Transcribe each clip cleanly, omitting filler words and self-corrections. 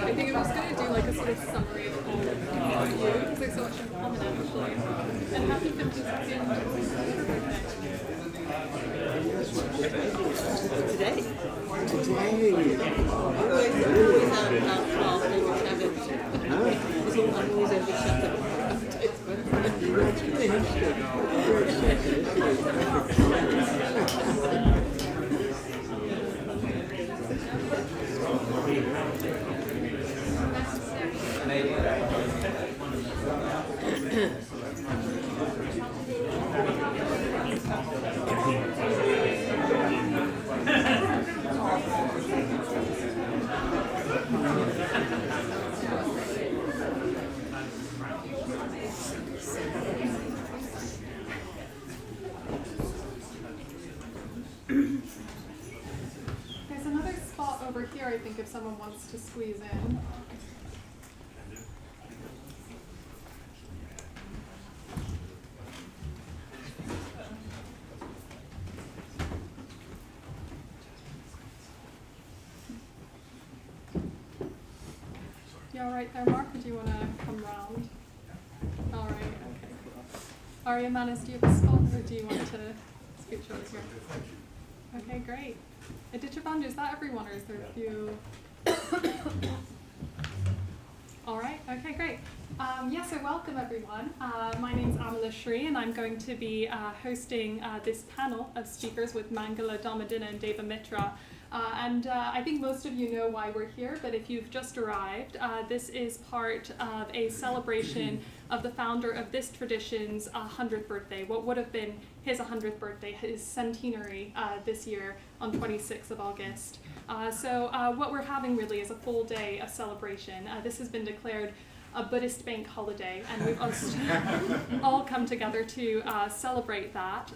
I think I was going to do like a sort of summary of all of you, because there's so much in common actually. And happy 52nd Today? Today. Always out about 12 and we haven't. I'm always overshadowed. There's another spot over here, I think, if someone wants to squeeze in. You all right there, Mark, or do you want to come round? All right, okay, cool. Arya Manis, do you have a spot, or do you want to scooch over here? Okay, great. Aditya Bandhu, is that everyone, or is there a few? All right, okay, great. So welcome everyone. My name's Amala Shri, and I'm going to be hosting this panel of speakers with Mangala Damadina and Deva Mitra. I think most of you know why we're here, but if you've just arrived, this is part of a celebration of the founder of this tradition's 100th birthday, what would have been his 100th birthday, his centenary this year on 26th of August. So what we're having really is a full day of celebration. This has been declared a Buddhist bank holiday, and we've all come together to celebrate that.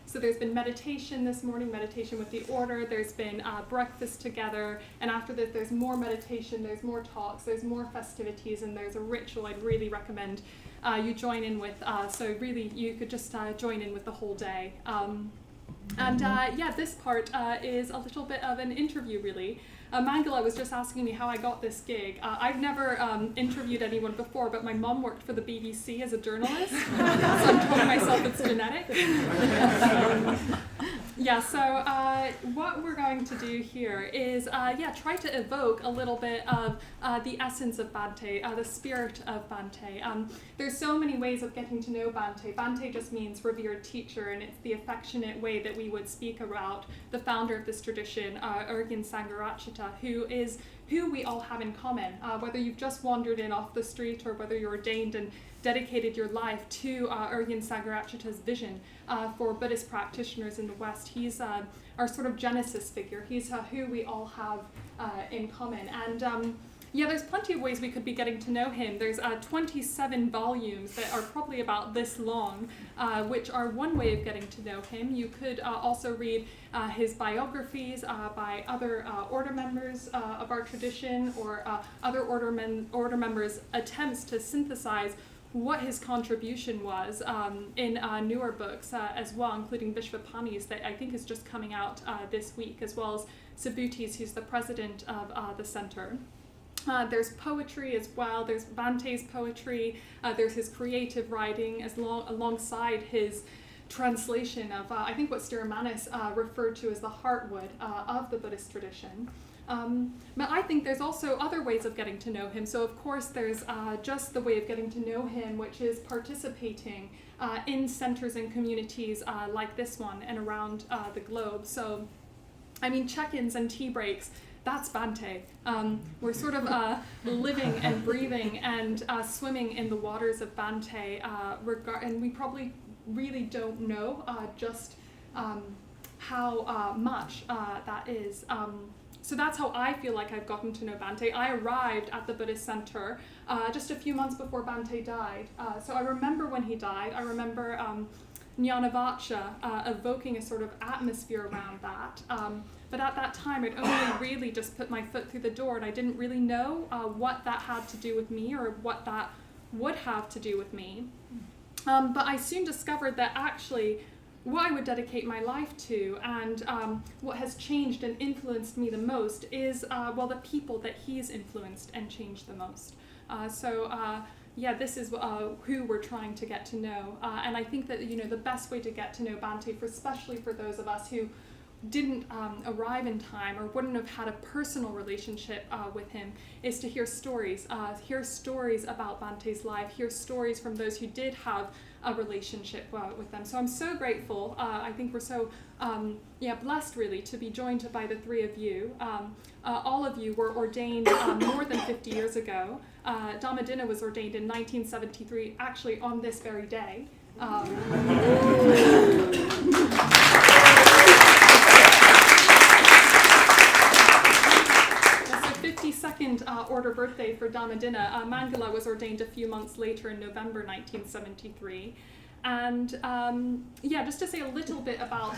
So there's been meditation this morning, meditation with the order, there's been breakfast together, and after that there's more meditation, there's more talks, there's more festivities, and there's a ritual I'd really recommend you join in with. So really you could just join in with the whole day. This part is a little bit of an interview really. Mangala was just asking me how I got this gig. I've never interviewed anyone before, but my mom worked for the BBC as a journalist, so I'm telling myself it's genetic. Yeah, so what we're going to do here is, try to evoke a little bit of the essence of Bante, the spirit of Bante. There's so many ways of getting to know Bante. Bante just means revered teacher, and it's the affectionate way that we would speak about the founder of this tradition, Urgyen Sangharakshita, who we all have in common. Whether you've just wandered in off the street or whether you're ordained and dedicated your life to Urgyen Sangharakshita's vision for Buddhist practitioners in the West. He's our sort of genesis figure. He's who we all have in common. And there's plenty of ways we could be getting to know him. There's 27 volumes that are probably about this long, which are one way of getting to know him. You could also read his biographies by other order members of our tradition, or other order members' attempts to synthesize what his contribution was in newer books as well, including Vishvapani's that I think is just coming out this week, as well as Subhuti's, who's the president of the center. There's poetry as well. There's Bante's poetry. There's his creative writing alongside his translation of, I think, what Stiramanis referred to as the heartwood of the Buddhist tradition. But I think there's also other ways of getting to know him. So of course there's just the way of getting to know him, which is participating in centers and communities like this one and around the globe. So, I mean, check-ins and tea breaks, that's Bante. We're sort of living and breathing and swimming in the waters of Bante, and we probably really don't know just how much that is. So that's how I feel like I've gotten to know Bante. I arrived at the Buddhist center just a few months before Bante died. So I remember when he died. I remember Jnanavacha evoking a sort of atmosphere around that. But at that time, I'd only really just put my foot through the door, and I didn't really know what that had to do with me or what that would have to do with me. But I soon discovered that actually what I would dedicate my life to, and what has changed and influenced me the most is, the people that he's influenced and changed the most. This is who we're trying to get to know. And I think that, the best way to get to know Bante, especially for those of us who didn't arrive in time or wouldn't have had a personal relationship with him, is to hear stories about Bante's life, hear stories from those who did have a relationship with them. So I'm so grateful. I think we're so blessed really to be joined by the three of you. All of you were ordained more than 50 years ago. Dhammadinna was ordained in 1973, actually on this very day. That's the 52nd order birthday for Dhammadinna. Mangala was ordained a few months later in November 1973. And just to say a little bit about...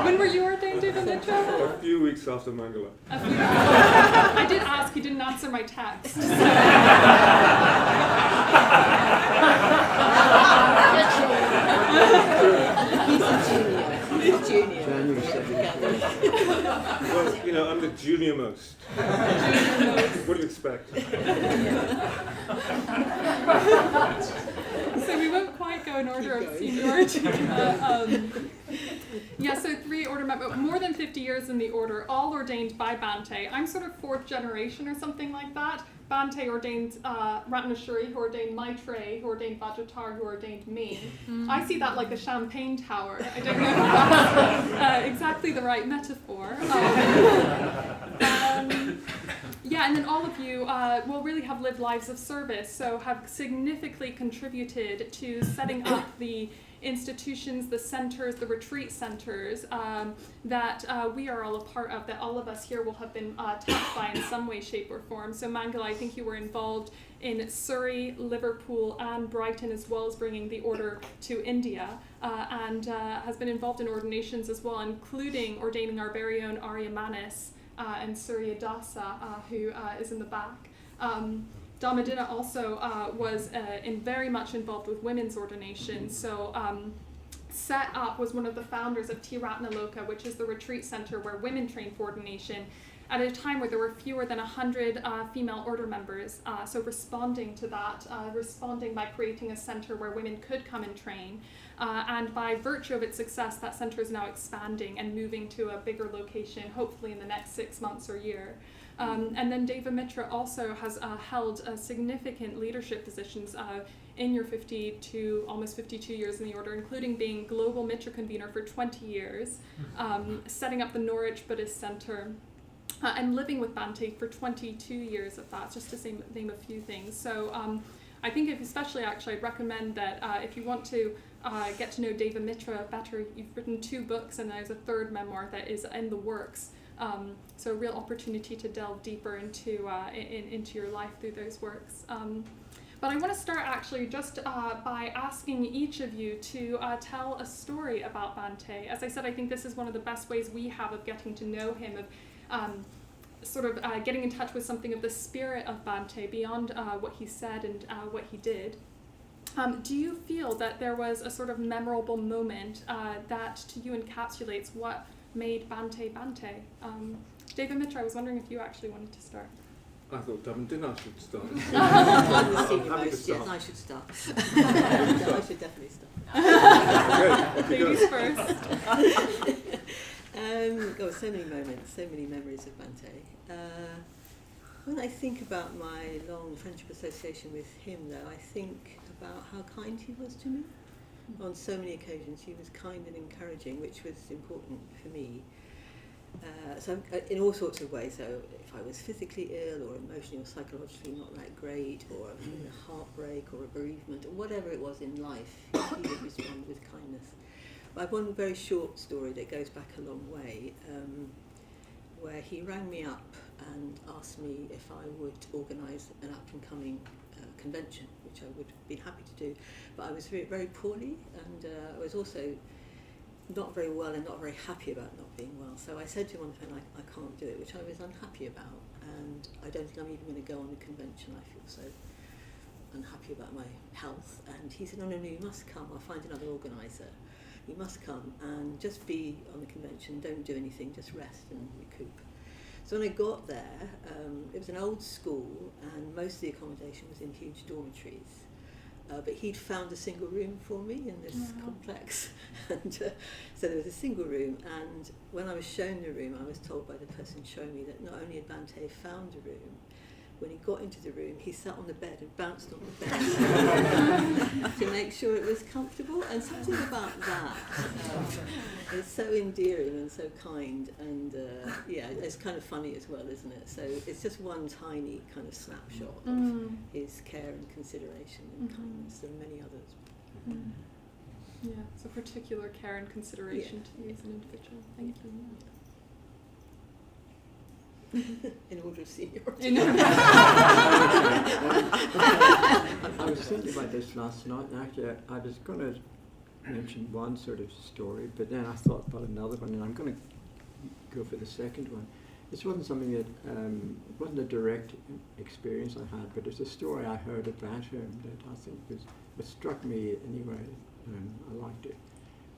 when were you ordained, David Mitchell? A few weeks after Mangala. I did ask, he didn't answer my text. So. He's a junior. Well, I'm the junior most. What do you expect? So we won't quite go in order of seniority. So three order members, more than 50 years in the order, all ordained by Bante. I'm sort of fourth generation or something like that. Bante ordained Ratnashri, who ordained Maitreyi, who ordained Vajratar, who ordained me. I see that like a champagne tower. I don't know if that's exactly the right metaphor. And then all of you will really have lived lives of service, so have significantly contributed to setting up the institutions, the centers, the retreat centers that we are all a part of, that all of us here will have been touched by in some way, shape, or form. So Mangala, I think you were involved in Surrey, Liverpool, and Brighton, as well as bringing the order to India, and has been involved in ordinations as well, including ordaining our very own Arya Manis and Surya Dasa, who is in the back. Dhammadinna also was very much involved with women's ordination. So was one of the founders of Tiratnaloka, which is the retreat center where women train for ordination. at a time where there were fewer than 100 female order members. So responding to that, responding by creating a center where women could come and train. And by virtue of its success, that center is now expanding and moving to a bigger location, hopefully in the next 6 months or year. And then Deva Mitra also has held significant leadership positions in your almost 52 years in the order, including being global Mitra convener for 20 years, setting up the Norwich Buddhist Center, and living with Bante for 22 years of that, just to name a few things. So I think especially actually I'd recommend that if you want to get to know Deva Mitra better, you've written 2 books and there's a 3rd memoir that is in the works. So a real opportunity to delve deeper into your life through those works. But I want to start actually just by asking each of you to tell a story about Bante. As I said, I think this is one of the best ways we have of getting to know him, of getting in touch with something of the spirit of Bante beyond what he said and what he did. Do you feel that there was a sort of memorable moment that to you encapsulates what made Bante Bante? Deva Mitra, I was wondering if you actually wanted to start. I thought Damandina should start. I'm the senior most, yes, I should start. I should definitely start. Ladies first. So many moments, so many memories of Bante. When I think about my long friendship association with him, though, I think about how kind he was to me. On so many occasions, he was kind and encouraging, which was important for me. So in all sorts of ways, so if I was physically ill or emotionally or psychologically not that great, or a heartbreak or a bereavement, or whatever it was in life, he would respond with kindness. I have one very short story that goes back a long way, where he rang me up and asked me if I would organise an up-and-coming convention, which I would be happy to do. But I was very, very poorly, and I was also not very well and not very happy about not being well. So I said to him one time, I can't do it, which I was unhappy about, and I don't think I'm even going to go on the convention. I feel so unhappy about my health. And he said, no, you must come. I'll find another organiser. You must come and just be on the convention. Don't do anything, just rest and recoup. So when I got there, it was an old school, and most of the accommodation was in huge dormitories. But he'd found a single room for me in this complex. And so there was a single room, and when I was shown the room, I was told by the person showing me that not only had Bante found a room, when he got into the room, he sat on the bed and bounced on the bed to make sure it was comfortable. And something about that is so endearing and so kind, and it's kind of funny as well, isn't it? So it's just one tiny kind of snapshot of his care and consideration and kindness. There are many others. Yeah, so particular care and consideration to you as an individual. Thank you. In order of seniority. I was thinking about this last night, and actually I was going to mention one sort of story, but then I thought about another one, and I'm going to go for the second one. This wasn't something that, it wasn't a direct experience I had, but it's a story I heard about him that I think what struck me anyway. I liked it.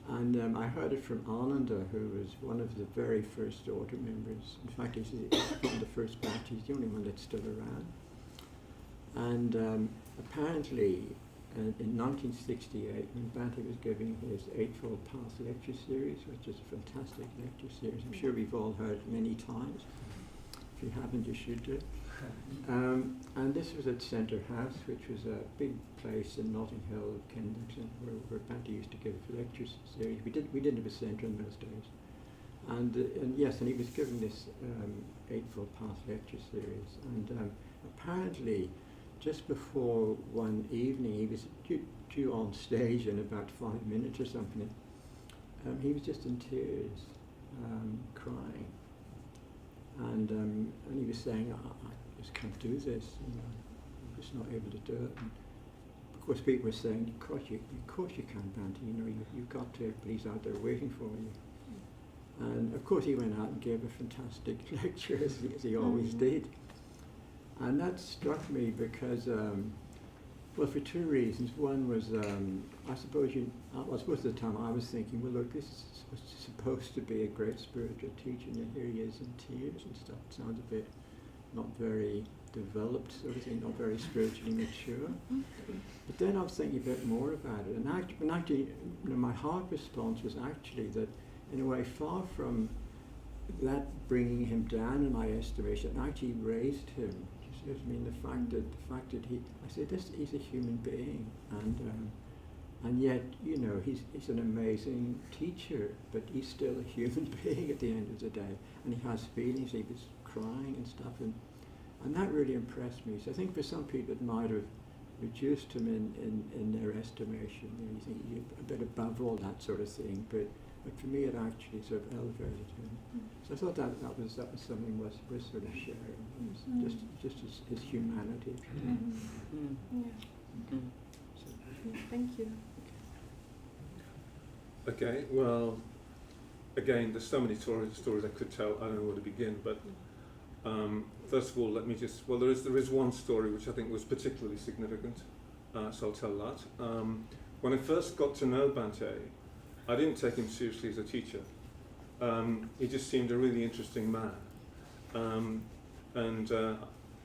And I heard it from Ananda, who was one of the very first order members. In fact, he's from the first batch. He's the only one that's still around. And apparently, in 1968, when Bante was giving his Eightfold Path lecture series, which is a fantastic lecture series, I'm sure we've all heard it many times. If you haven't, you should do. And this was at Centre House, which was a big place in Notting Hill, Kensington, where Bante used to give lecture series. We didn't have a centre in those days. And he was giving this Eightfold Path lecture series. And apparently, just before one evening, he was due on stage in about 5 minutes or something. He was just in tears, crying. And he was saying, I just can't do this, I'm just not able to do it. And of course people were saying, of course you can, Bante, you've got to, but he's out there waiting for you. And of course he went out and gave a fantastic lecture, as he always did. And that struck me because Well, for two reasons. One was, I suppose most of the time I was thinking, well, look, this is supposed to be a great spiritual teacher, and yet here he is in tears and stuff. It sounds a bit not very developed, sort of thing, not very spiritually mature. But then I was thinking a bit more about it, and actually, my heart response was actually that, in a way, far from that bringing him down in my estimation, it actually raised him. I mean, the fact that he's a human being, and yet, he's an amazing teacher, but he's still a human being at the end of the day, and he has feelings. He was crying and stuff, and that really impressed me. So I think for some people it might have reduced him in their estimation. You think you're a bit above all that sort of thing, but for me it actually sort of elevated him. So I thought that was something worth sort of sharing. Just his humanity. Yeah. Yeah, thank you. Okay, well, again, there's so many stories I could tell. I don't know where to begin, but first of all, let me just, well, there is one story which I think was particularly significant, so I'll tell that. When I first got to know Bante, I didn't take him seriously as a teacher. He just seemed a really interesting man. And I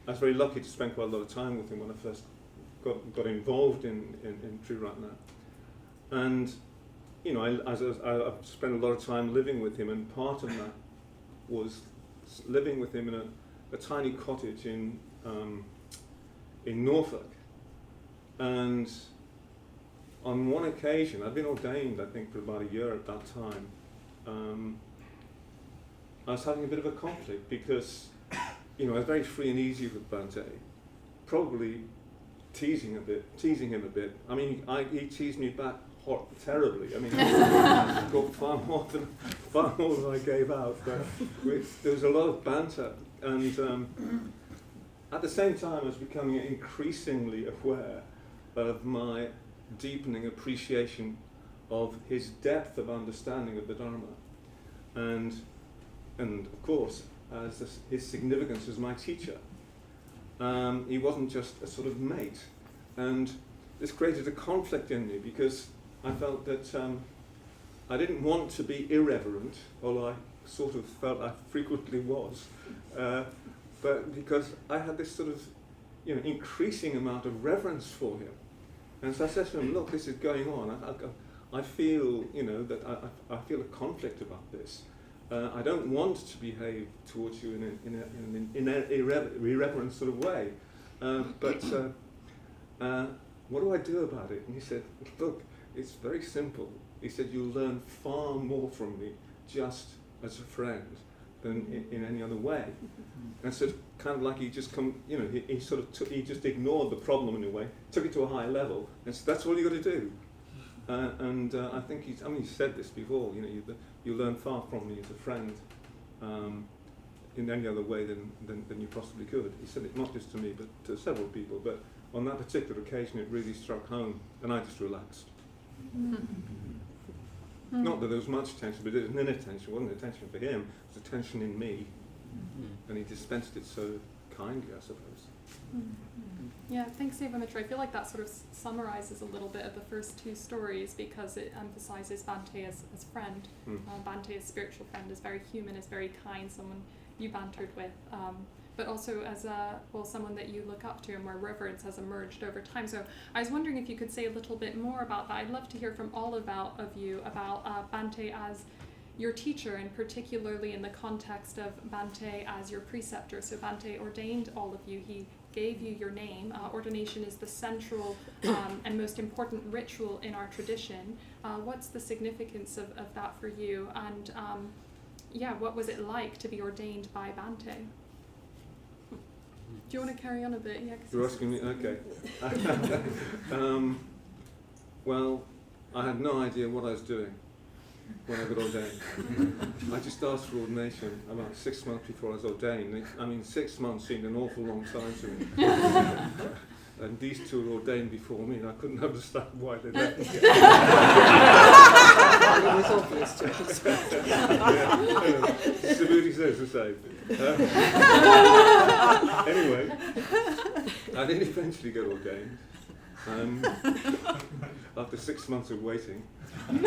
was very lucky to spend quite a lot of time with him when I first got involved in True Right Now. And, I've spent a lot of time living with him, and part of that was living with him in a tiny cottage in Norfolk. And on one occasion, I'd been ordained, I think, for about a year at that time. I was having a bit of a conflict because, I was very free and easy with Bante, probably teasing him a bit. I mean, he teased me back terribly. I mean, I got far more than I gave out. But there was a lot of banter, and at the same time, I was becoming increasingly aware of my deepening appreciation of his depth of understanding of the Dharma, and of course, as his significance as my teacher. He wasn't just a sort of mate, and this created a conflict in me because I felt that I didn't want to be irreverent, although I sort of felt I frequently was, but because I had this sort of increasing amount of reverence for him. And so I said to him, look, this is going on. I feel, that I feel a conflict about this. I don't want to behave towards you in an irreverent sort of way. But what do I do about it? And he said, look, it's very simple. He said, you'll learn far more from me just as a friend than in any other way. And so kind of like he just he just ignored the problem in a way, took it to a high level, and said, that's all you got to do. I think he said this before, you learn far from me as a friend in any other way than you possibly could. He said it not just to me, but to several people. But on that particular occasion, it really struck home, and I just relaxed. Not that there was much tension, but it was an inner tension. It wasn't a tension for him, it was a tension in me. And he dispensed it so kindly, I suppose. Yeah, thanks, Eva Mitra. I feel like that sort of summarizes a little bit of the first two stories because it emphasizes Bante as friend. Bante as spiritual friend, is very human, is very kind, someone you bantered with, but also as someone that you look up to and where reverence has emerged over time. So I was wondering if you could say a little bit more about that. I'd love to hear from all of you about Bante as your teacher, and particularly in the context of Bante as your preceptor. So Bante ordained all of you. He gave you your name. Ordination is the central and most important ritual in our tradition. What's the significance of that for you? And what was it like to be ordained by Bante? Do you want to carry on a bit? Yeah. You're asking me? Okay. Well, I had no idea what I was doing when I got ordained. I just asked for ordination about 6 months before I was ordained. 6 months seemed an awful long time to me. And these two were ordained before me, and I couldn't understand why they left me. It was obvious to us. Subhuti says the same. Anyway, I did eventually get ordained, after 6 months of waiting. And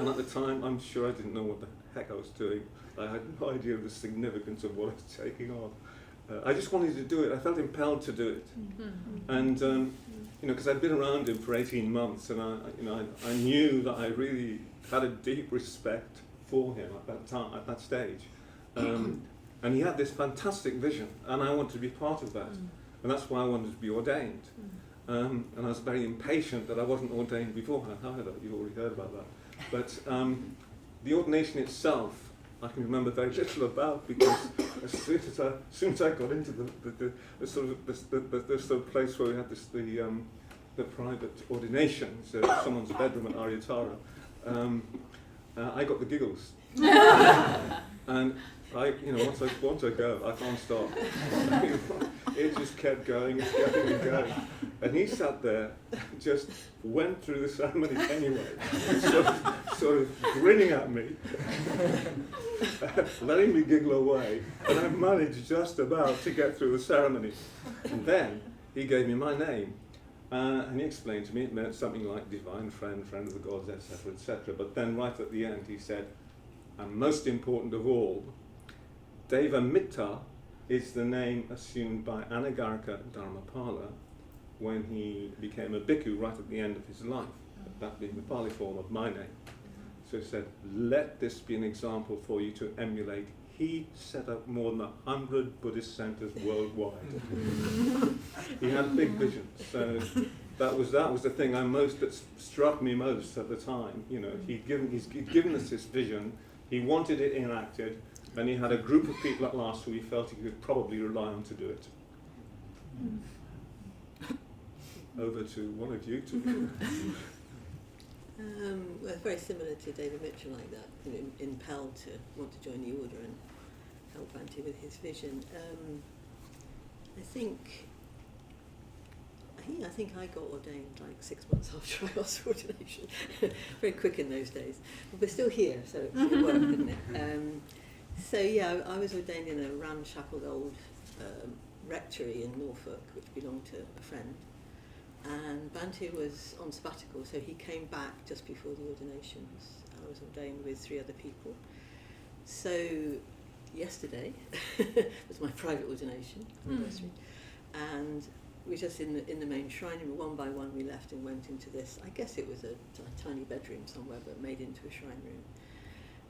at the time, I'm sure I didn't know what the heck I was doing. I had no idea of the significance of what I was taking on. I just wanted to do it. I felt impelled to do it. And, because I'd been around him for 18 months, and I knew that I really had a deep respect for him at that time, at that stage. And he had this fantastic vision, and I wanted to be part of that. And that's why I wanted to be ordained. And I was very impatient that I wasn't ordained beforehand. However, you've already heard about that. But the ordination itself, I can remember very little about, because as soon as I got into the sort of place where we had the private ordination, so someone's bedroom at Aryatara, I got the giggles. And once I go, I can't stop. It just kept going and going. And he sat there, just went through the ceremony anyway, sort of grinning at me, letting me giggle away, and I managed just about to get through the ceremony. And then he gave me my name, and he explained to me it meant something like divine friend, friend of the gods, etc., etc. But then right at the end he said, and most important of all, Deva Mitra is the name assumed by Anagarika Dharmapala when he became a bhikkhu right at the end of his life, that being the Pali form of my name. So he said, let this be an example for you to emulate. He set up more than 100 Buddhist centers worldwide. He had big visions. So that was the thing that struck me most at the time. He'd given us this vision. He wanted it enacted, and he had a group of people at last who he felt he could probably rely on to do it. Over to one of you two. Well, very similar to David Mitchell, like that, impelled to want to join the order and help Bante with his vision. I think I got ordained like 6 months after I asked for ordination. Very quick in those days. But we're still here, so it worked, didn't it? I was ordained in a ramshackle old rectory in Norfolk, which belonged to a friend. And Bante was on sabbatical, so he came back just before the ordinations. I was ordained with 3 other people. So yesterday was my private ordination anniversary, and we were just in the main shrine room. One by one we left and went into this, I guess it was a tiny bedroom somewhere, but made into a shrine room.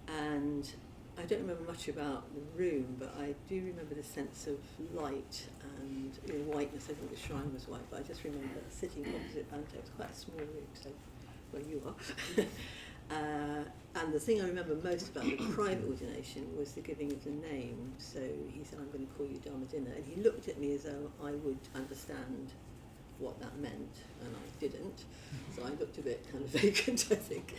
And I don't remember much about the room, but I do remember the sense of light and whiteness. I think the shrine was white, but I just remember sitting opposite Bante. It was quite a small room, so where you are. And the thing I remember most about the private ordination was the giving of the name. So he said, I'm going to call you Dharmadina. And he looked at me as though I would understand what that meant, and I didn't. So I looked a bit kind of vacant, I think.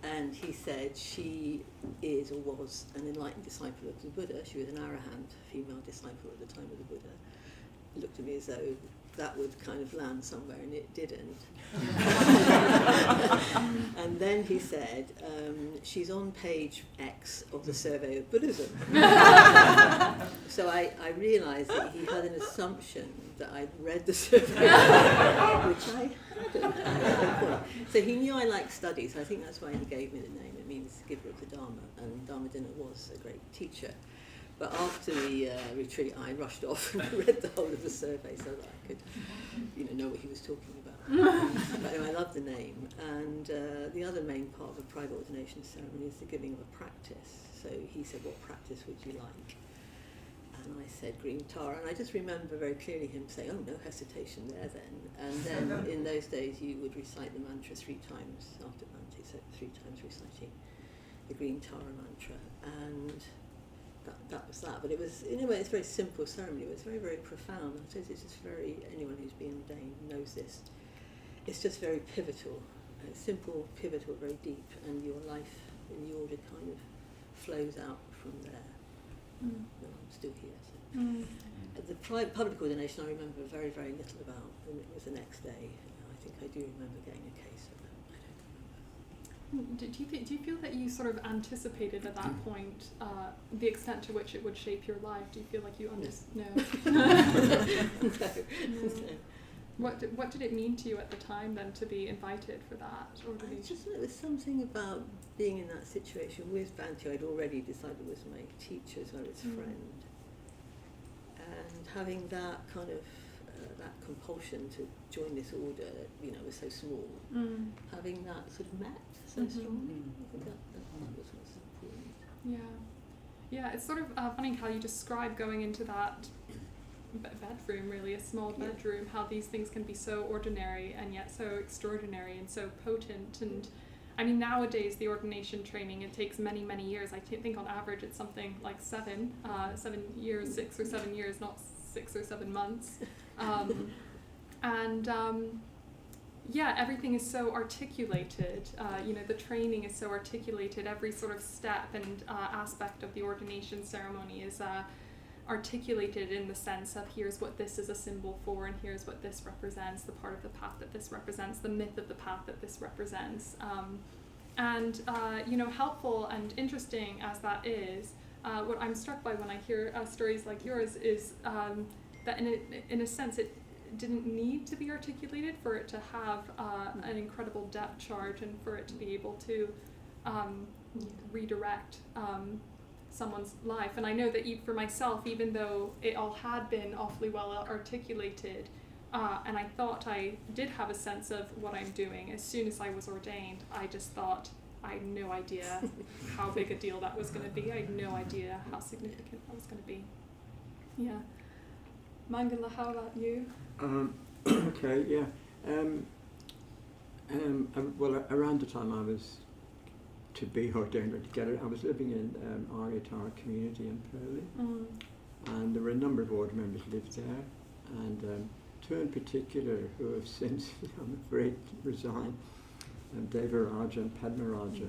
And he said she is or was an enlightened disciple of the Buddha. She was an arahant, female disciple at the time of the Buddha. He looked at me as though that would kind of land somewhere, and it didn't. And then he said, she's on page X of the Survey of Buddhism. So I realised that he had an assumption that I'd read the survey, which I hadn't. So he knew I liked study, so I think that's why he gave me the name. It means giver of the Dharma, and Dharmadina was a great teacher. But after the retreat, I rushed off and read the whole of the survey so that I could, know what he was talking about. But anyway, I love the name. And the other main part of a private ordination ceremony is the giving of a practice. So he said, what practice would you like? And I said, Green Tara. And I just remember very clearly him saying, oh, no hesitation there then. And then in those days, you would recite the mantra 3 times after Bante, so 3 times reciting the Green Tara mantra. And that was that. But it was, in a way, it's a very simple ceremony. It was very, very profound. I suppose it's just anyone who's been ordained knows this. It's just very pivotal. It's simple, pivotal, very deep, and your life in the order kind of flows out from there. No, I'm still here. So. The public ordination I remember very, very little about, and it was the next day. I think I do remember getting a case of that. I don't remember. Do you feel that you sort of anticipated at that point the extent to which it would shape your life? Do you feel like you understood? No. No. What did it mean to you at the time then to be invited for that I ordination? just thought there was something about being in that situation with Bante. I'd already decided was my teacher, so his friend, and having that kind of that compulsion to join this order, was so small. Having that sort of met so strongly, I think that was what's important. Yeah, it's sort of funny how you describe going into that bedroom, really a small bedroom, how these things can be so ordinary and yet so extraordinary and so potent. And I mean, nowadays the ordination training, it takes many years. I think on average it's something like 7 years, 6 or 7 years, not 6 or 7 months. Everything is so articulated. The training is so articulated. Every sort of step and aspect of the ordination ceremony is articulated in the sense of here's what this is a symbol for, and here's what this represents, the part of the path that this represents, the myth of the path that this represents. Helpful and interesting as that is, what I'm struck by when I hear stories like yours is that in a sense it didn't need to be articulated for it to have an incredible depth charge and for it to be able to redirect someone's life. And I know that for myself, even though it all had been awfully well articulated, and I thought I did have a sense of what I'm doing, as soon as I was ordained, I just thought I had no idea how big a deal that was going to be. I had no idea how significant that was going to be. Yeah. Mangala, how about you? Okay, yeah. Well, around the time I was to be ordained or to get it, I was living in Aryatara community in Purley, and there were a number of order members lived there, and two in particular who have since, I'm afraid, resigned, Devaraja and Padmaraja.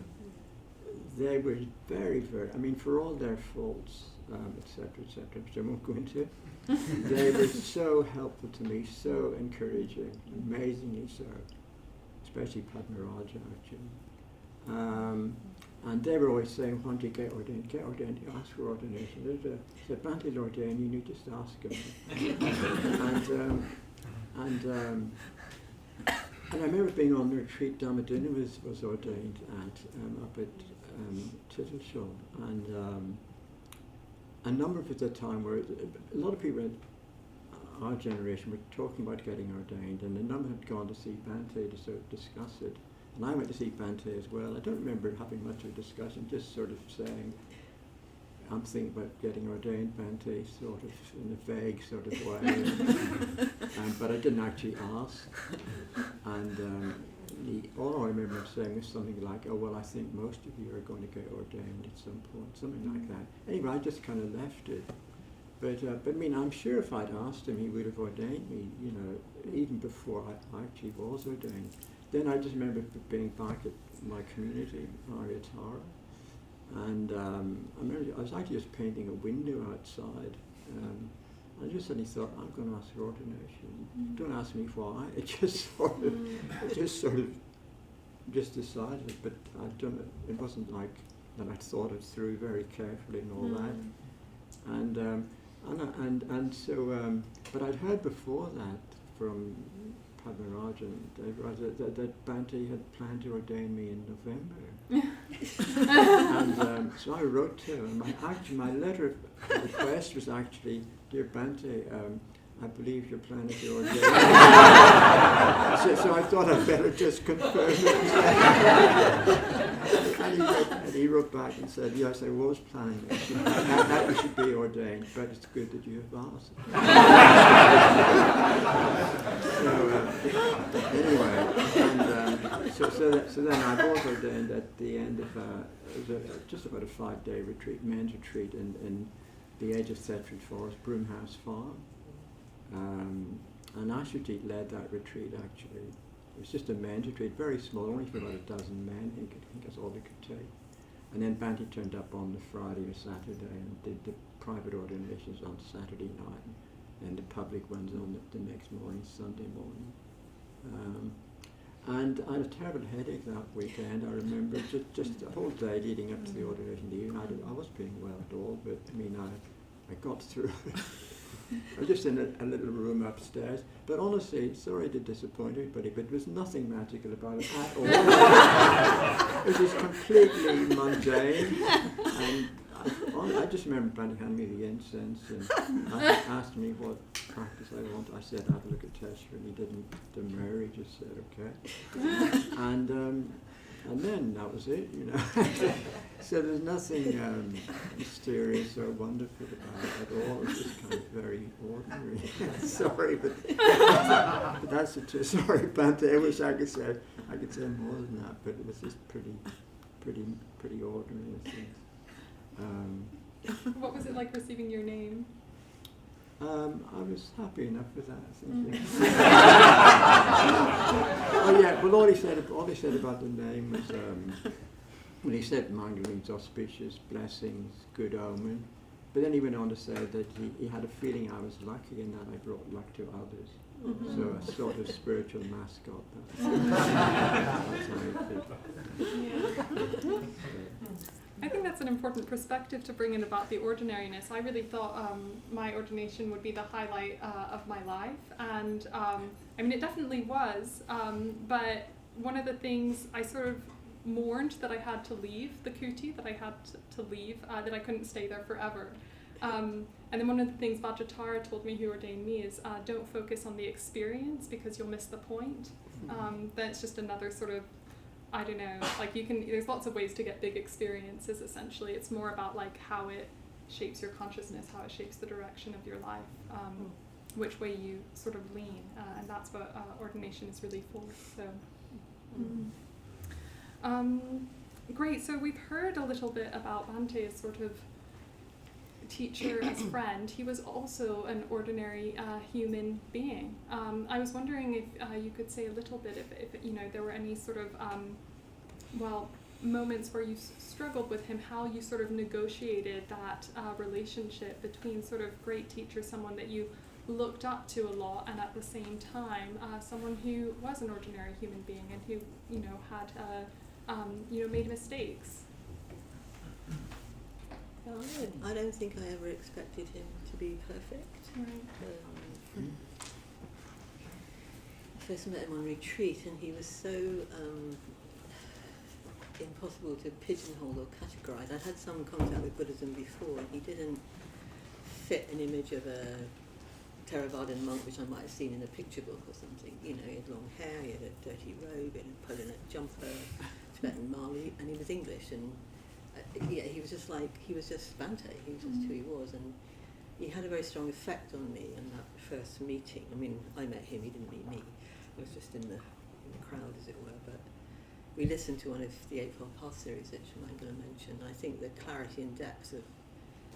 They were very, I mean, for all their faults, etc., which I won't go into, they were so helpful to me, so encouraging, amazingly so, especially Padmaraja, actually. And they were always saying, why don't you get ordained, you ask for ordination. I said, Bante will ordain you, need just ask him. And I remember being on the retreat, Dhammadina was ordained up at Tittleshall, and a number of at the time were, a lot of people in our generation were talking about getting ordained, and a number had gone to see Bante to sort of discuss it. And I went to see Bante as well. I don't remember having much of a discussion, just sort of saying, I'm thinking about getting ordained, Bante, sort of in a vague sort of way. But I didn't actually ask. And all I remember him saying was something like, oh, well, I think most of you are going to get ordained at some point, something like that. Anyway, I just kind of left it. But I mean, I'm sure if I'd asked him, he would have ordained me, even before I actually was ordained. Then I just remember being back at my community, Aryatara, and I remember I was actually just painting a window outside. I just suddenly thought, I'm going to ask for ordination. Don't ask me why. It just sort of decided it. But I'd done it. It wasn't like that. I'd thought it through very carefully and all that. And so, but I'd heard before that from Padmaraja and Devaraja that Bante had planned to ordain me in November. And so I wrote to him. My letter of request was actually, Dear Bante, I believe you're planning to ordain me. So I thought I'd better just confirm it. And he wrote back and said, yes, I was planning that you should be ordained, but it's good that you have asked. So then I was ordained at the end of it was just about a 5-day retreat, men's retreat in the edge of Thetford Forest, Broomhouse Farm. And Ashajit led that retreat actually. It was just a men's retreat, very small, only for about 12 men. I think that's all they could take. And then Bante turned up on the Friday or Saturday and did the private ordinations on Saturday night, and the public ones on the next morning, Sunday morning. And I had a terrible headache that weekend. I remember just the whole day leading up to the ordination. I wasn't feeling well at all, but I mean, I got through it. I was just in a little room upstairs. But honestly, sorry to disappoint everybody, but there was nothing magical about it at all. It was just completely mundane. And I just remember Bante handed me the incense and asked me what practice I want. I said, have a look at Tesha, and he didn't demur, he just said, okay. And then that was it, you know. So there's nothing mysterious or wonderful about it at all. It's just kind of very ordinary. Sorry, but that's the truth. Sorry, Bante. I wish I could say more than that, but it was just pretty ordinary, I think. What was it like receiving your name? I was happy enough with that, I think. Oh yeah, well all he said about the name was, well he said Mangala means auspicious, blessings, good omen, but then he went on to say that he had a feeling I was lucky and that I brought luck to others. Mm-hmm. So a sort of spiritual mascot. That's how it fit. I think that's an important perspective to bring in about the ordinariness. I really thought my ordination would be the highlight of my life, and I mean it definitely was, but one of the things I sort of mourned that I had to leave the kuti, that I had to leave, that I couldn't stay there forever. And then one of the things Vajratara told me, who ordained me, is don't focus on the experience because you'll miss the point. Then it's just another sort of, I don't know, like there's lots of ways to get big experiences essentially. It's more about like how it shapes your consciousness, how it shapes the direction of your life, which way you sort of lean, and that's what ordination is really for. So, great, so we've heard a little bit about Bante as sort of teacher, as friend. He was also an ordinary human being. I was wondering if you could say a little bit if you know there were any sort of moments where you struggled with him, how you sort of negotiated that relationship between sort of great teacher, someone that you looked up to a lot, and at the same time someone who was an ordinary human being and who had made mistakes. I don't think I ever expected him to be perfect. Right. I first met him on retreat, and he was so impossible to pigeonhole or categorise. I'd had some contact with Buddhism before, and he didn't fit an image of a Theravadan monk, which I might have seen in a picture book or something. You know, he had long hair, he had a dirty robe, he had a Polish jumper, Tibetan Mali, and he was English, and he was just Bante. He was just who he was, and he had a very strong effect on me in that first meeting. I mean, I met him, he didn't meet me. I was just in the crowd, as it were, but we listened to one of the Eightfold Path series that Mangala mentioned. I think the clarity and depth of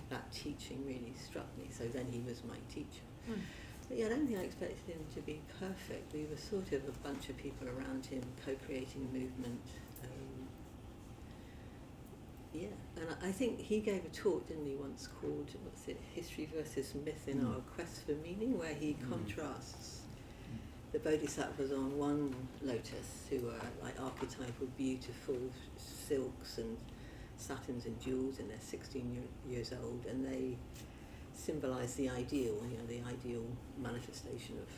that teaching really struck me, so then he was my teacher. But yeah, I don't think I expected him to be perfect. We were sort of a bunch of people around him, co-creating a movement. And I think he gave a talk, didn't he, once called, History versus Myth in Our Quest for Meaning, where he contrasts the bodhisattvas on one lotus, who are like archetypal, beautiful silks and satins and jewels, and they're 16 years old, and they symbolise the ideal, the ideal manifestation of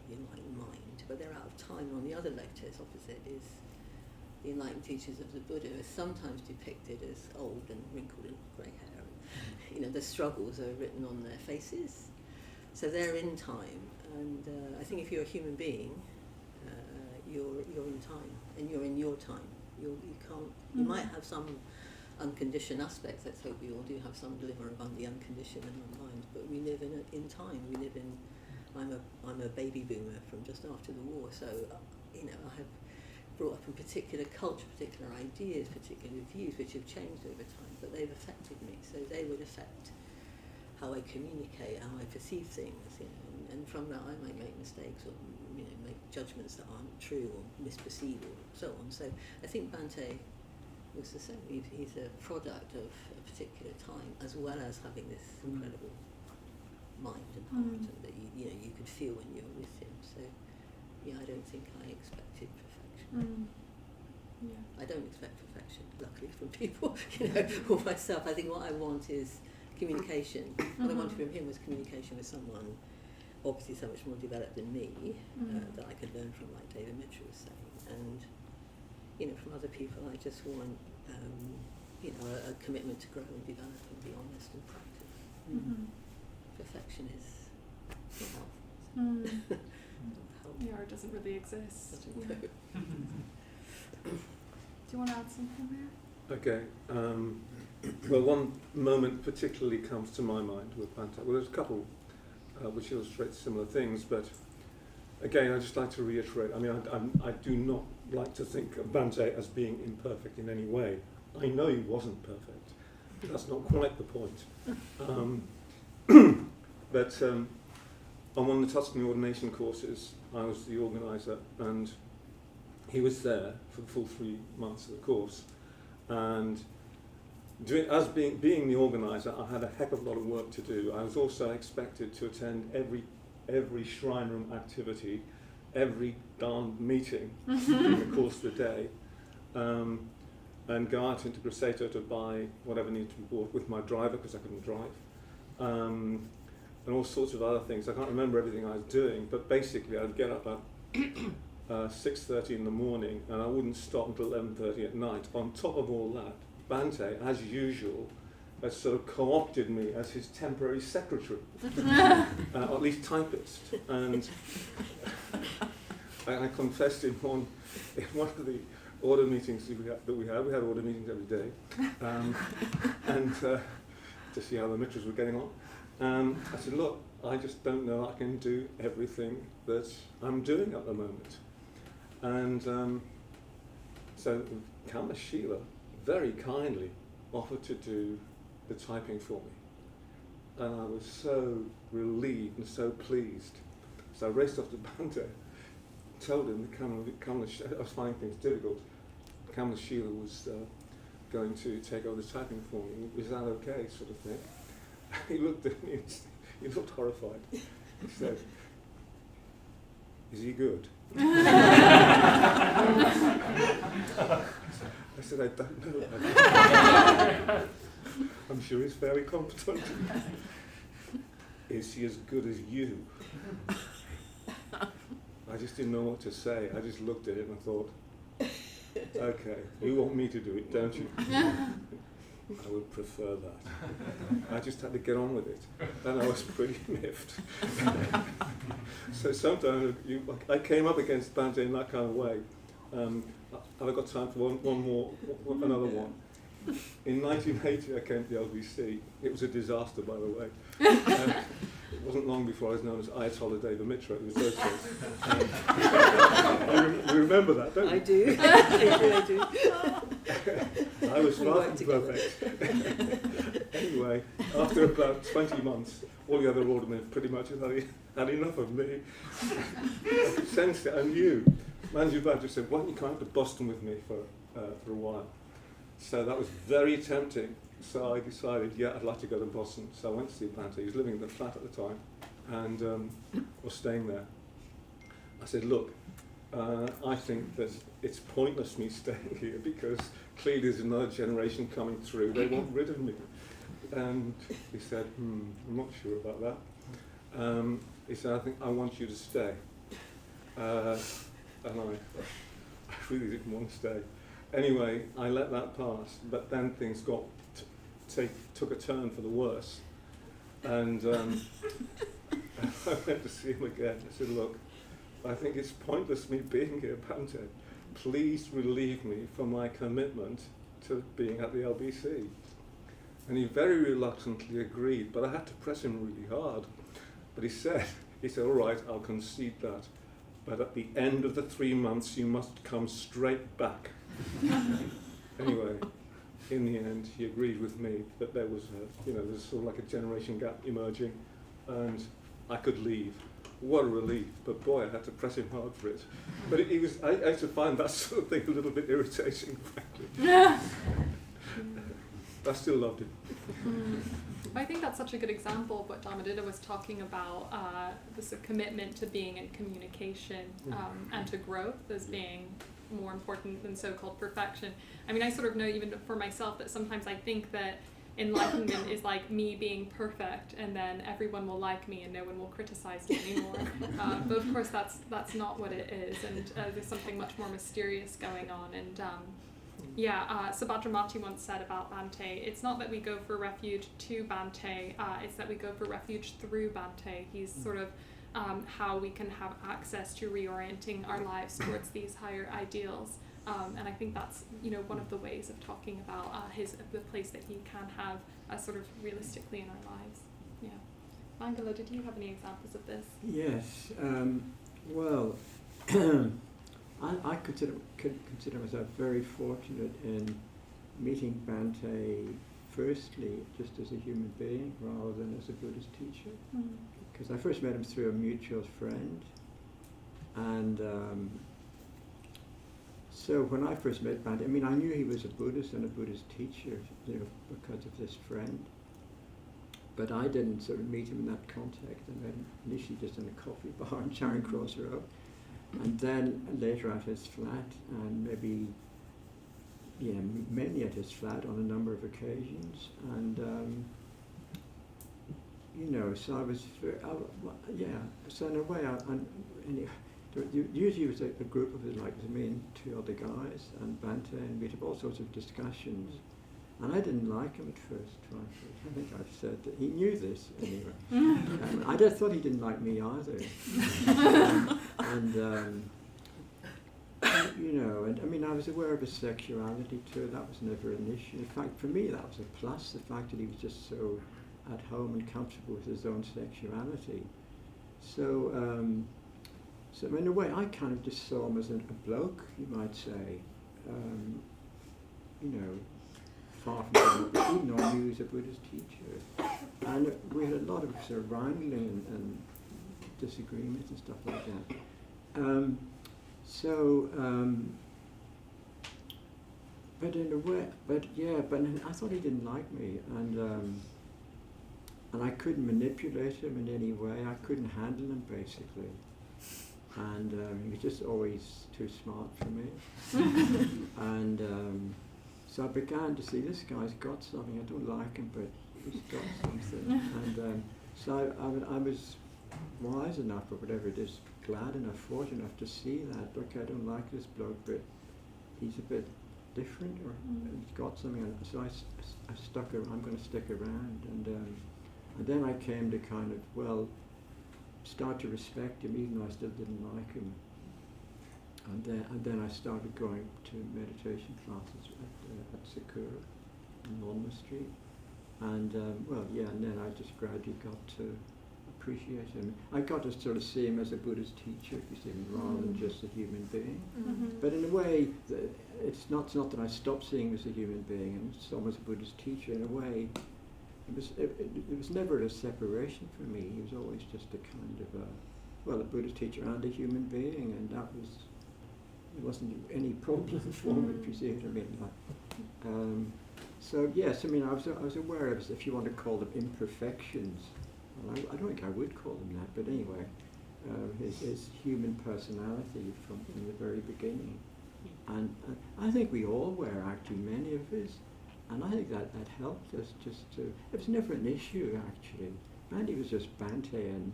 the enlightened mind, but they're out of time. On the other lotus opposite is the enlightened teachers of the Buddha, are sometimes depicted as old and wrinkled and grey hair. And, the struggles are written on their faces. So they're in time. And I think if you're a human being, you're in time, and you're in your time. You might have some unconditioned aspects. Let's hope we all do have some glimmer of the unconditioned in our minds. But we live in time. We live in. I'm a baby boomer from just after the war, so I have brought up in particular culture, particular ideas, particular views, which have changed over time, but they've affected me. So they would affect how I communicate, how I perceive things, and from that I might make mistakes or make judgments that aren't true or misperceive or so on. So I think Bante was the same. He's a product of a particular time, as well as having this incredible mind and heart, and that you could feel when you were with him. So yeah, I don't think I expected perfection. I don't expect perfection, luckily, from people, or myself. I think what I want is communication. What I wanted from him was communication with someone obviously so much more developed than me, that I could learn from, like David Mitchell was saying. And, you know, from other people, I just want, you know, a commitment to grow and develop and be honest and practice. Perfection is not helpful. Yeah, or it doesn't really exist. Doesn't Yeah. go. Do you want to add something there? Okay. Well, one moment particularly comes to my mind with Bante. Well, there's a couple which illustrate similar things, but again, I'd just like to reiterate, I mean, I do not like to think of Bante as being imperfect in any way. I know he wasn't perfect. That's not quite the point. But on one of the Tuscany ordination courses, I was the organizer, and he was there for the full 3 months of the course. And being the organizer, I had a heck of a lot of work to do. I was also expected to attend every shrine room activity, every darn meeting in the course of the day, and go out into Grosseto to buy whatever needed to be bought with my driver because I couldn't drive, and all sorts of other things. I can't remember everything I was doing, but basically I'd get up at 6:30 in the morning and I wouldn't stop until 11:30 at night. On top of all that, Bante, as usual, has sort of co-opted me as his temporary secretary, or at least typist. And I confessed in one of the order meetings that we had order meetings every day, and to see how the mitras were getting on. I said, look, I just don't know I can do everything that I'm doing at the moment. And so Kamala Sheila very kindly offered to do the typing for me. And I was so relieved and so pleased. So I raced off to Bante, told him that I was finding things difficult. Kamala Sheila was going to take over the typing for me. Is that okay, sort of thing? He looked at me, he looked horrified. He said, is he good? I said, I don't know. I'm sure he's fairly competent. Is he as good as you? I just didn't know what to say. I just looked at it and I thought, okay, you want me to do it, don't you? I would prefer that. I just had to get on with it, and I was pretty miffed. So sometimes I came up against Bante in that kind of way. Have I got time for another one? In 1980, I came to the LBC. It was a disaster, by the way. It wasn't long before I was known as Ayatollah David Mitra. It was those days. You remember that, don't you? I do. I do. I was far from perfect. Anyway, after about 20 months, all the other aldermen pretty much had enough of me. I could sense it, and you. Manju Badger said, why don't you come out to Boston with me for a while? So that was very tempting. So I decided, yeah, I'd like to go to Boston. So I went to see Bante. He was living in the flat at the time and was staying there. I said, look, I think that it's pointless me staying here because clearly there's another generation coming through. They want rid of me. And he said, I'm not sure about that. He said, I think I want you to stay. And I really didn't want to stay. Anyway, I let that pass, but then things took a turn for the worse. And I went to see him again. I said, look, I think it's pointless me being here, Bante. Please relieve me from my commitment to being at the LBC. And he very reluctantly agreed, but I had to press him really hard. But he said, all right, I'll concede that. But at the end of the 3 months, you must come straight back. Anyway, in the end, he agreed with me that there was, there's sort of like a generation gap emerging, and I could leave. What a relief! But boy, I had to press him hard for it. But I used to find that sort of thing a little bit irritating, frankly. I still loved it. I think that's such a good example of what Damadita was talking about, this commitment to being in communication and to growth as being more important than so-called perfection. I mean, I sort of know even for myself that sometimes I think that enlightenment is like me being perfect, and then everyone will like me and no one will criticize me anymore. But of course that's not what it is, and there's something much more mysterious going on. And Subhadramati once said about Bante, it's not that we go for refuge to Bante, it's that we go for refuge through Bante. He's sort of how we can have access to reorienting our lives towards these higher ideals. And I think that's, one of the ways of talking about the place that he can have sort of realistically in our lives. Yeah. Mangala, did you have any examples of this? Yes. Well, I could consider myself very fortunate in meeting Bante firstly just as a human being rather than as a Buddhist teacher. Because I first met him through a mutual friend, and so when I first met Bante, I knew he was a Buddhist and a Buddhist teacher, because of this friend, but I didn't sort of meet him in that context. I met him initially just in a coffee bar on Charing Cross Road, and then later at his flat, and many at his flat on a number of occasions, and so I was, so in a way, usually it was a group of us, like me and two other guys, and Bante, and we'd have all sorts of discussions, and I didn't like him at first, frankly. I think I've said that. He knew this, anyway. I just thought he didn't like me either. I was aware of his sexuality too. That was never an issue. In fact, for me, that was a plus, the fact that he was just so at home and comfortable with his own sexuality. So in a way, I kind of just saw him as a bloke, you might say, far from being, even though I knew he was a Buddhist teacher. And we had a lot of sort of wrangling and disagreements and stuff like that. But in a way, but I thought he didn't like me, and I couldn't manipulate him in any way. I couldn't handle him, basically. And he was just always too smart for me. And so I began to see, this guy's got something. I don't like him, but he's got something. And so I was wise enough, or whatever it is, glad enough, fortunate enough to see that, look, I don't like this bloke, but he's a bit different, or he's got something. So I stuck around. I'm going to stick around, and then I came to kind of, start to respect him, even though I still didn't like him. And then I started going to meditation classes at Sakura on Walnut Street, and then I just gradually got to appreciate him. I got to sort of see him as a Buddhist teacher, if you see him, rather than just a human being. But in a way, it's not that I stopped seeing him as a human being and saw him as a Buddhist teacher. In a way, it was never a separation for me. He was always just a kind of a Buddhist teacher and a human being, and it wasn't any problem for me, if you see what I mean. So yes, I was aware of, if you want to call them imperfections. Well, I don't think I would call them that, but anyway, his human personality from the very beginning, and I think we all were, actually, many of us. And I think that helped us just to, it was never an issue, actually. Bante was just Bante, and,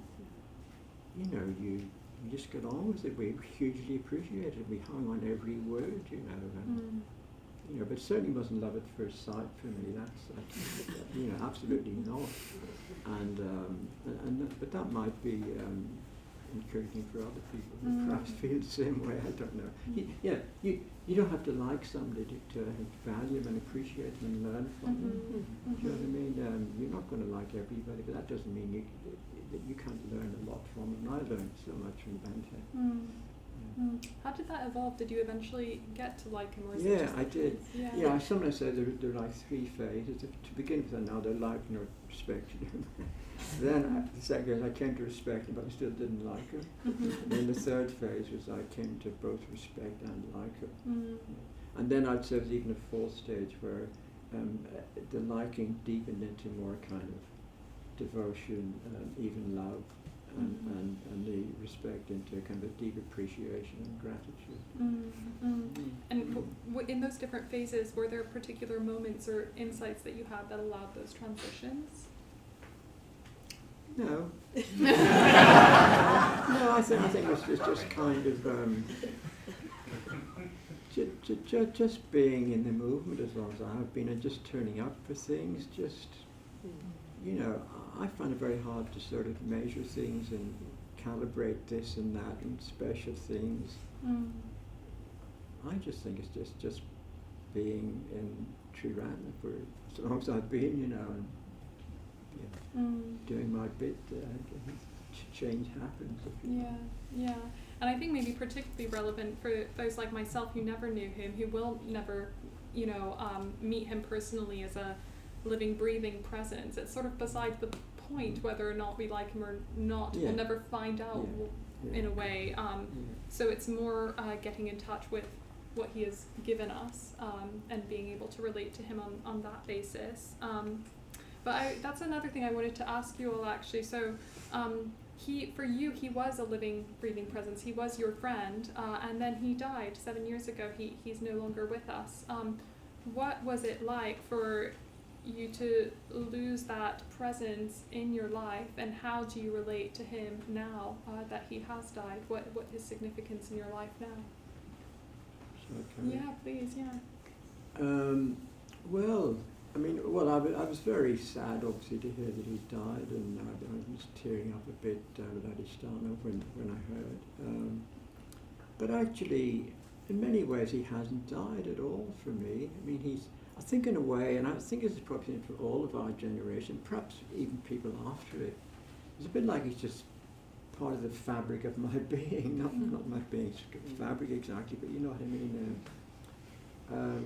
you just got on with it. We hugely appreciated it. We hung on every word, and, but certainly wasn't love at first sight for me. That's absolutely not. But that might be encouraging for other people who perhaps feel the same way. I don't know. You don't have to like somebody to value them and appreciate them and learn from them. Do you know what I mean? You're not going to like everybody, but that doesn't mean that you can't learn a lot from them. I learned so much from Bante. How did that evolve? Did you eventually get to like him? Or I did. I sometimes say there are like three phases. To begin with, now they're like, respected him. Then the second phase, I came to respect him, but I still didn't like him. Then the third phase was I came to both respect and like him. And then I'd say there's even a fourth stage where the liking deepened into more kind of devotion, even love. and the respect into kind of a deep appreciation and gratitude. And in those different phases, were there particular moments or insights that you had that allowed those transitions? No. No, I think it's just kind of just being in the movement as long as I have been, and just turning up for things. Just, I find it very hard to sort of measure things and calibrate this and that and special things. I just think it's just being in Triratna for as long as I've been, and doing my bit. Change happens. Yeah. And I think maybe particularly relevant for those like myself who never knew him, who will never, meet him personally as a living, breathing presence. It's sort of beside the point whether or not we like him or not. Yeah. We'll never find out in a way. So it's more getting in touch with what he has given us and being able to relate to him on that basis. But that's another thing I wanted to ask you all actually. So he was a living, breathing presence. He was your friend, and then he died 7 years ago. He's no longer with us. What was it like for you to lose that presence in your life, and how do you relate to him now that he has died? What his significance in your life now? Yeah, please, yeah. I was very sad, obviously, to hear that he died, and I was tearing up a bit at Ishtana when I heard. But actually, in many ways, he hasn't died at all for me. I mean, I think in a way, and I think this is probably for all of our generation, perhaps even people after it, it's a bit like he's just part of the fabric of my being, not my being fabric exactly, but you know what I mean.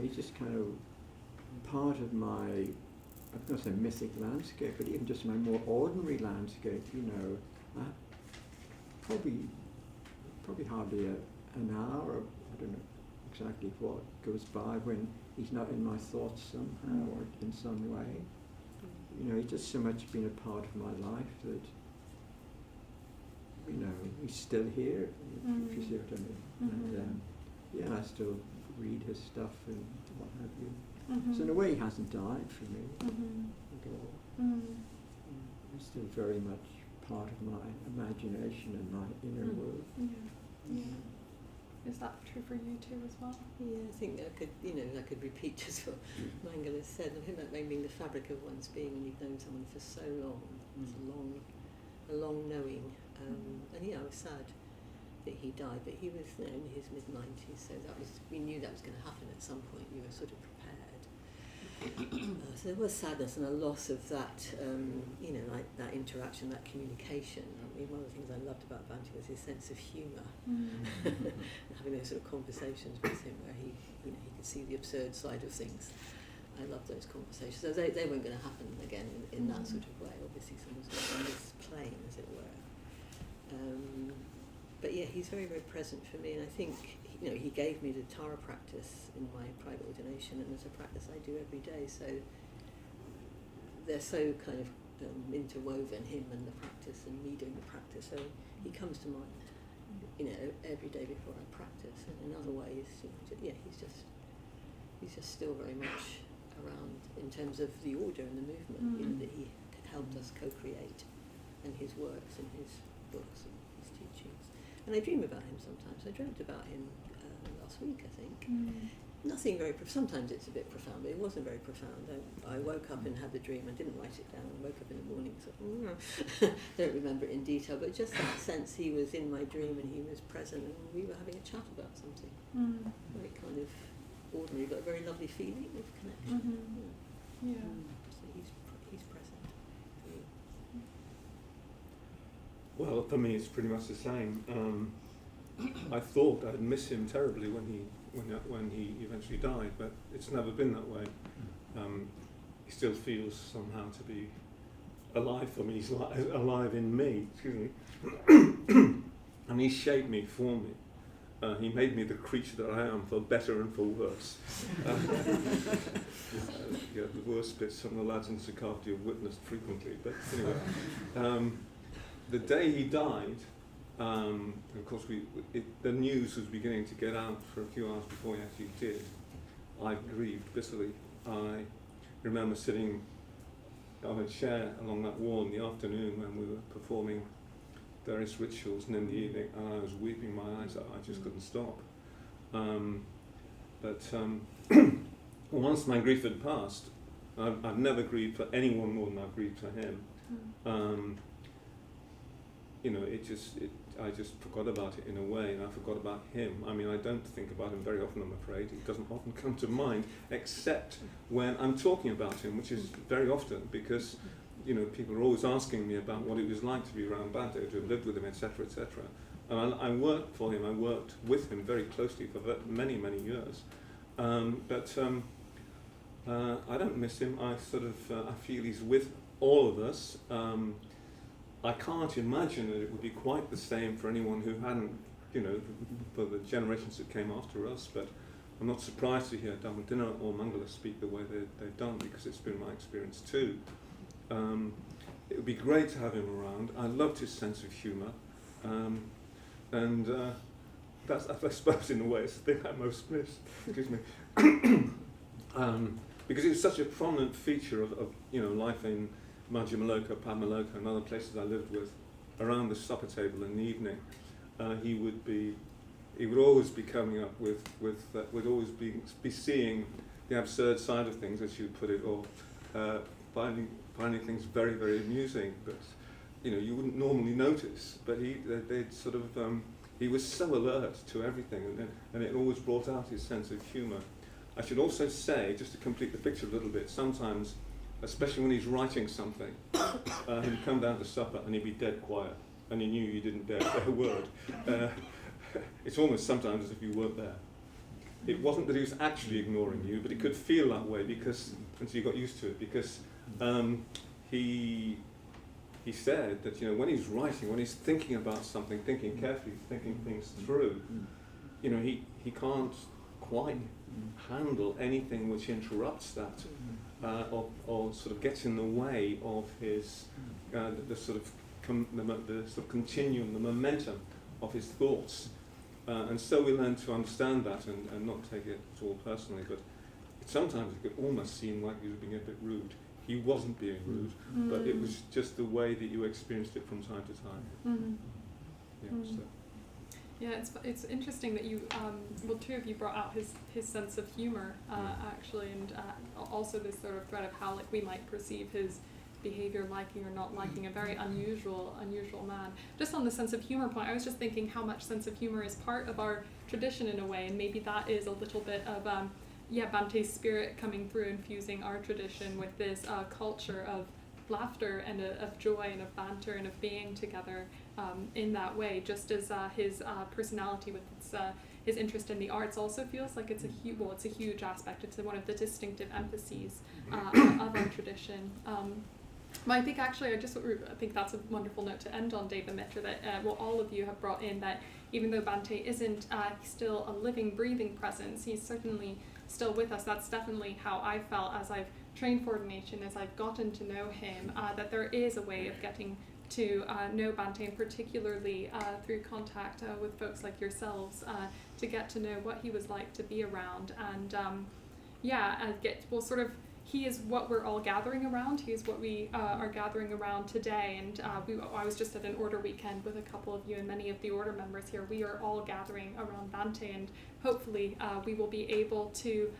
He's just kind of part of my, I'm going to say mythic landscape, but even just my more ordinary landscape. Probably hardly an hour, or I don't know exactly what goes by when he's not in my thoughts somehow or in some way. He's just so much been a part of my life that, he's still here, if you see what I mean. And I still read his stuff and what have you. So in a way, he hasn't died for me at all. He's still very much part of my imagination and my inner world. Yeah. Is that true for you too as well? Yeah, I think I could repeat just what Mangala said. I think that may mean the fabric of one's being when you've known someone for so long. It's a long knowing. And I was sad that he died, but he was in his mid-90s, so we knew that was going to happen at some point. We were sort of prepared. So there was sadness and a loss of that, like that interaction, that communication. I mean, one of the things I loved about Bante was his sense of humour. Having those sort of conversations with him where he could see the absurd side of things. I loved those conversations. So they weren't going to happen again in that sort of way. Obviously, someone's on this plane, as it were. But yeah, he's very, very present for me, and I think he gave me the Tara practice in my private ordination, and it's a practice I do every day. So they're so kind of interwoven, him and the practice, and me doing the practice. So he comes to mind, every day before I practice. And in other ways, he's just still very much around in terms of the order and the movement that he helped us co-create, and his works and his books and his teachings. And I dream about him sometimes. I dreamt about him last week, I think. Nothing very sometimes it's a bit profound, but it wasn't very profound. I woke up and had the dream. I didn't write it down. I woke up in the morning and thought, don't remember it in detail, but just that sense he was in my dream and he was present and we were having a chat about something. Very kind of ordinary, but a very lovely feeling of connection. So he's present for me. Well, for me, it's pretty much the same. I thought I'd miss him terribly when he eventually died, but it's never been that way. He still feels somehow to be alive for me. He's alive in me. Excuse me. And he shaped me, formed me. He made me the creature that I am, for better and for worse. The worst bits some of the lads in Sakati have witnessed frequently, but anyway. the day he died, of course, the news was beginning to get out for a few hours before he actually did. I grieved bitterly. I remember sitting on a chair along that wall in the afternoon when we were performing various rituals, and in the evening, and I was weeping my eyes out. I just couldn't stop. But once my grief had passed, I've never grieved for anyone more than I've grieved for him. You know, I just forgot about it in a way, and I forgot about him. I mean, I don't think about him very often, I'm afraid. It doesn't often come to mind, except when I'm talking about him, which is very often, because, you know, people are always asking me about what it was like to be around Bante, to have lived with him, etc., etc. And I worked for him, I worked with him very closely for many, many years. But I don't miss him. I feel he's with all of us. I can't imagine that it would be quite the same for anyone who hadn't, you know, for the generations that came after us, but I'm not surprised to hear Damadina or Mangala speak the way they've done, because it's been my experience too. It would be great to have him around. I loved his sense of humour, and that's, I suppose, in a way, it's the thing I most miss. Excuse me. Because it was such a prominent feature of you know, life in Majjhima Padmaloka, and other places I lived with, around the supper table in the evening. He would always be coming up would always be seeing the absurd side of things, as you put it, or finding things very, very amusing, but you know, you wouldn't normally notice. But he was so alert to everything, and it always brought out his sense of humour. I should also say, just to complete the picture a little bit, sometimes, especially when he's writing something, he'd come down to supper and he'd be dead quiet, and he knew you didn't dare say a word. It's almost sometimes as if you weren't there. It wasn't that he was actually ignoring you, but it could feel that way because, until you got used to it, because he said that, you know, when he's writing, when he's thinking about something, thinking carefully, thinking things through, you know, he can't quite handle anything which interrupts that, or sort of gets in the way of his the sort of continuum, the momentum of his thoughts. And so we learn to understand that and not take it at all personally, but sometimes it could almost seem like he was being a bit rude. He wasn't being rude, but it was just the way that you experienced it from time to time. Yeah, so. Yeah, it's interesting that you, well, two of you brought out his sense of humor, actually, and also this sort of thread of how, like, we might perceive his behavior, liking or not liking, a very unusual man. Just on the sense of humor point, I was just thinking how much sense of humor is part of our tradition in a way, and maybe that is a little bit of Bante's spirit coming through, infusing our tradition with this culture of laughter and of joy and of banter and of being together in that way, just as his personality with his interest in the arts also feels like it's a huge aspect. It's one of the distinctive emphases of our tradition. But I think actually, I think that's a wonderful note to end on, Deva Mitra, that all of you have brought in, that even though Bante isn't still a living, breathing presence, he's certainly still with us. That's definitely how I felt as I've trained for ordination, as I've gotten to know him, that there is a way of getting to know Bante, and particularly through contact with folks like yourselves, to get to know what he was like to be around, and he is what we're all gathering around. He is what we are gathering around today. And I was just at an order weekend with a couple of you and many of the order members here. We are all gathering around Bante, and hopefully we will be able to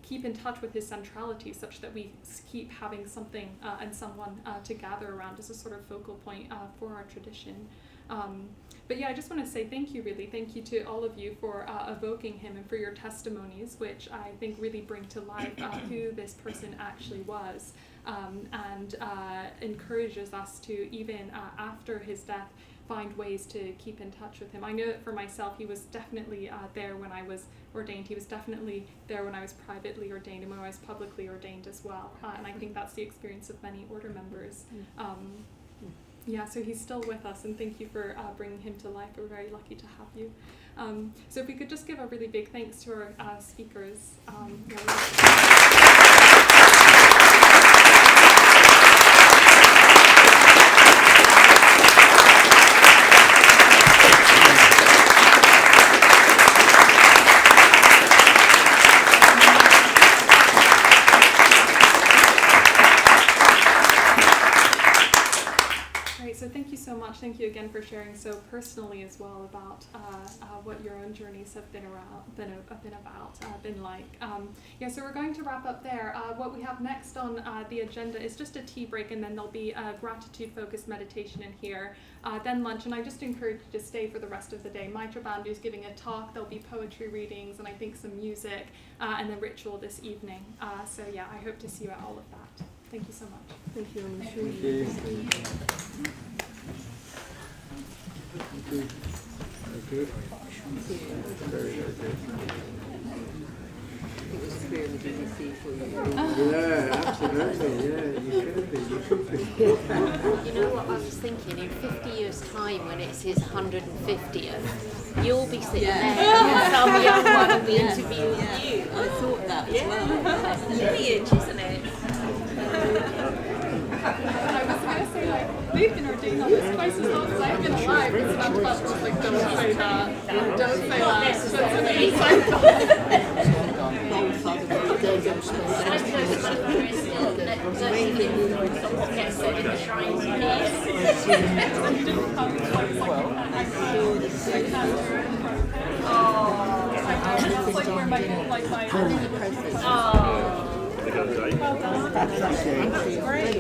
keep in touch with his centrality, such that we keep having something and someone to gather around as a sort of focal point for our tradition. But yeah, I just want to say thank you to all of you for evoking him and for your testimonies, which I think really bring to life who this person actually was, and encourages us to, even after his death, find ways to keep in touch with him. I know that for myself, he was definitely there when I was ordained. He was definitely there when I was privately ordained and when I was publicly ordained as well. And I think that's the experience of many order members. So he's still with us, and thank you for bringing him to life. We're very lucky to have you. So if we could just give a really big thanks to our speakers. so thank you so much. Thank you again for sharing so personally as well about what your own journeys have been like. So we're going to wrap up there. What we have next on the agenda is just a tea break, and then there'll be a gratitude-focused meditation in here. Then lunch, and I just encourage you to stay for the rest of the day. Maitra Bandhu is giving a talk. There'll be poetry readings, and I think some music, and then ritual this evening. So yeah, I hope to see you at all of that. Thank you so much. Thank you, Anna. Thank you. Thank you. Very good. Very, very good. It was a career in the BBC for you. Yeah, absolutely. Yeah, you could be. You could be. You know what I was thinking? In 50 years' time, when it's his 150th, you'll be sitting there and some young one will be interviewing you. I thought that as well. That's lineage, isn't it? I was going to say, like, they've been ordained on this twice as long as I've been alive, and so I'm just like, don't say that. Don't say that. That's an inside Old father, Sometimes those photos still get set in the shrines here. That's like where my whole life I Oh. well done. That's actually great.